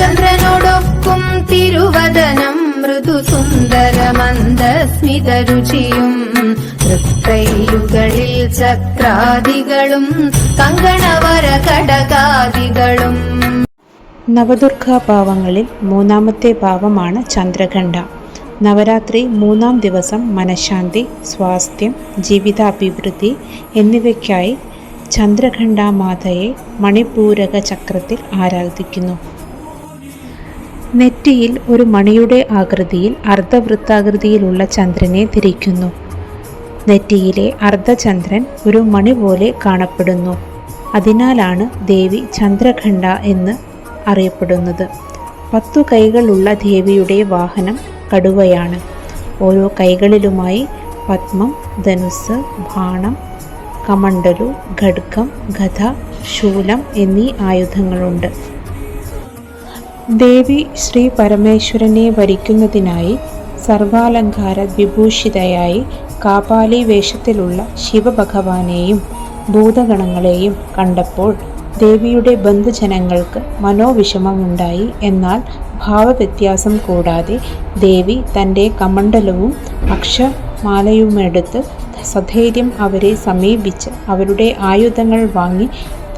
ചന്ദ്രനോടൊക്കും തിരുവദനം മൃദു സുന്ദരമന്ദസ്മിതരുചിയും തൃക്കൈയുകളിൽ ചക്രാദികളും കങ്കണവര കടകാദികളും. നവദുർഗാ ഭാവങ്ങളിൽ മൂന്നാമത്തെ ഭാവമാണ് ചന്ദ്രഘണ്ഠ. നവരാത്രി മൂന്നാം ദിവസം മനഃശാന്തി, സ്വാസ്ഥ്യം, ജീവിതാഭിവൃദ്ധി എന്നിവയ്ക്കായി ചന്ദ്രഘണ്ഠാമാതയെ മണിപൂരക ചക്രത്തിൽ ആരാധിക്കുന്നു. നെറ്റിയിൽ ഒരു മണിയുടെ ആകൃതിയിൽ അർദ്ധവൃത്താകൃതിയിലുള്ള ചന്ദ്രനെ ധരിക്കുന്നു. നെറ്റിയിലെ അർദ്ധചന്ദ്രൻ ഒരു മണി പോലെ കാണപ്പെടുന്നു. അതിനാലാണ് ദേവി ചന്ദ്രഘണ്ഠ എന്ന് അറിയപ്പെടുന്നത്. 10 കൈകളുള്ള ദേവിയുടെ വാഹനം കടുവയാണ്. ഓരോ കൈകളിലുമായി പത്മം, ധനുസ്, ബാണം, കമണ്ഡലു, ഖഡ്ഗം, ഗദ, ശൂലം എന്നീ ആയുധങ്ങളുണ്ട്. ദേവി ശ്രീ പരമേശ്വരനെ വരിക്കുന്നതിനായി സർവാലങ്കാര വിഭൂഷിതയായി കാപാലി വേഷത്തിലുള്ള ശിവഭഗവാനെയും ഭൂതഗണങ്ങളെയും കണ്ടപ്പോൾ ദേവിയുടെ ബന്ധുജനങ്ങൾക്ക് മനോവിഷമമുണ്ടായി. എന്നാൽ ഭാവവ്യത്യാസം കൂടാതെ ദേവി തൻ്റെ കമണ്ഡലവും അക്ഷമാലയുമെടുത്ത് സധൈര്യം അവരെ സമീപിച്ച് അവരുടെ ആയുധങ്ങൾ വാങ്ങി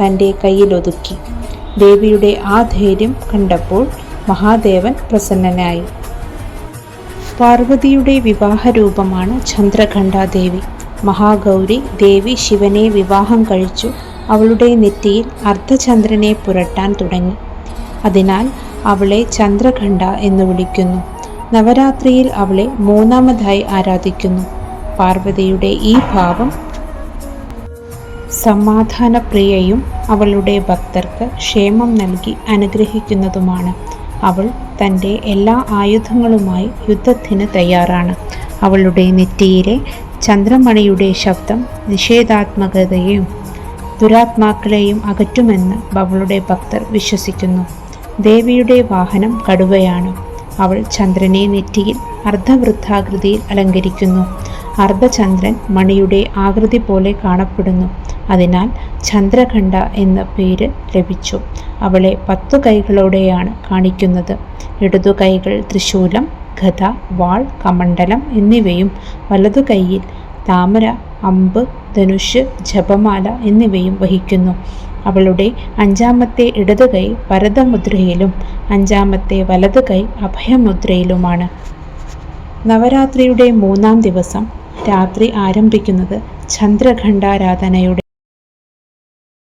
തൻ്റെ കയ്യിലൊതുക്കി. ദേവിയുടെ ആ ധൈര്യം കണ്ടപ്പോൾ മഹാദേവൻ പ്രസന്നനായി. പാർവതിയുടെ വിവാഹരൂപമാണ് ചന്ദ്രഘണ്ഠാദേവി. മഹാഗൗരി ദേവി ശിവനെ വിവാഹം കഴിച്ചു അവളുടെ നെറ്റിയിൽ അർദ്ധചന്ദ്രനെ പുരട്ടാൻ തുടങ്ങി. അതിനാൽ അവളെ ചന്ദ്രഘണ്ഠ എന്ന് വിളിക്കുന്നു. നവരാത്രിയിൽ അവളെ മൂന്നാമതായി ആരാധിക്കുന്നു. പാർവതിയുടെ ഈ ഭാവം സമാധാനപ്രിയയും അവളുടെ ഭക്തർക്ക് ക്ഷേമം നൽകി അനുഗ്രഹിക്കുന്നതുമാണ്. അവൾ തൻ്റെ എല്ലാ ആയുധങ്ങളുമായി യുദ്ധത്തിന് തയ്യാറാണ്. അവളുടെ നെറ്റിയിലെ ചന്ദ്രമണിയുടെ ശബ്ദം നിഷേധാത്മകതയെയും ദുരാത്മാക്കളെയും അകറ്റുമെന്ന് അവളുടെ ഭക്തർ വിശ്വസിക്കുന്നു. ദേവിയുടെ വാഹനം കടുവയാണ്. അവൾ ചന്ദ്രനെ നെറ്റിയിൽ അർദ്ധവൃത്താകൃതിയിൽ അലങ്കരിക്കുന്നു. അർദ്ധചന്ദ്രൻ മണിയുടെ ആകൃതി പോലെ കാണപ്പെടുന്നു. അതിനാൽ ചന്ദ്രഘണ്ഠ എന്ന പേര് ലഭിച്ചു. അവളെ 10 കൈകളോടെയാണ് കാണിക്കുന്നത്. ഇടതു കൈകൾ ത്രിശൂലം, ഗദ, വാൾ, കമണ്ഡലം എന്നിവയും വലതു കൈയിൽ താമര, അമ്പ്, ധനുഷ്, ജപമാല എന്നിവയും വഹിക്കുന്നു. അവളുടെ 5ാമത്തെ ഇടതു കൈ വരദമുദ്രയിലും 5ാമത്തെ വലതു കൈ അഭയമുദ്രയിലുമാണ്. നവരാത്രിയുടെ മൂന്നാം ദിവസം രാത്രി ആരംഭിക്കുന്നത് ചന്ദ്രഘണ്ഠാരാധനയുടെ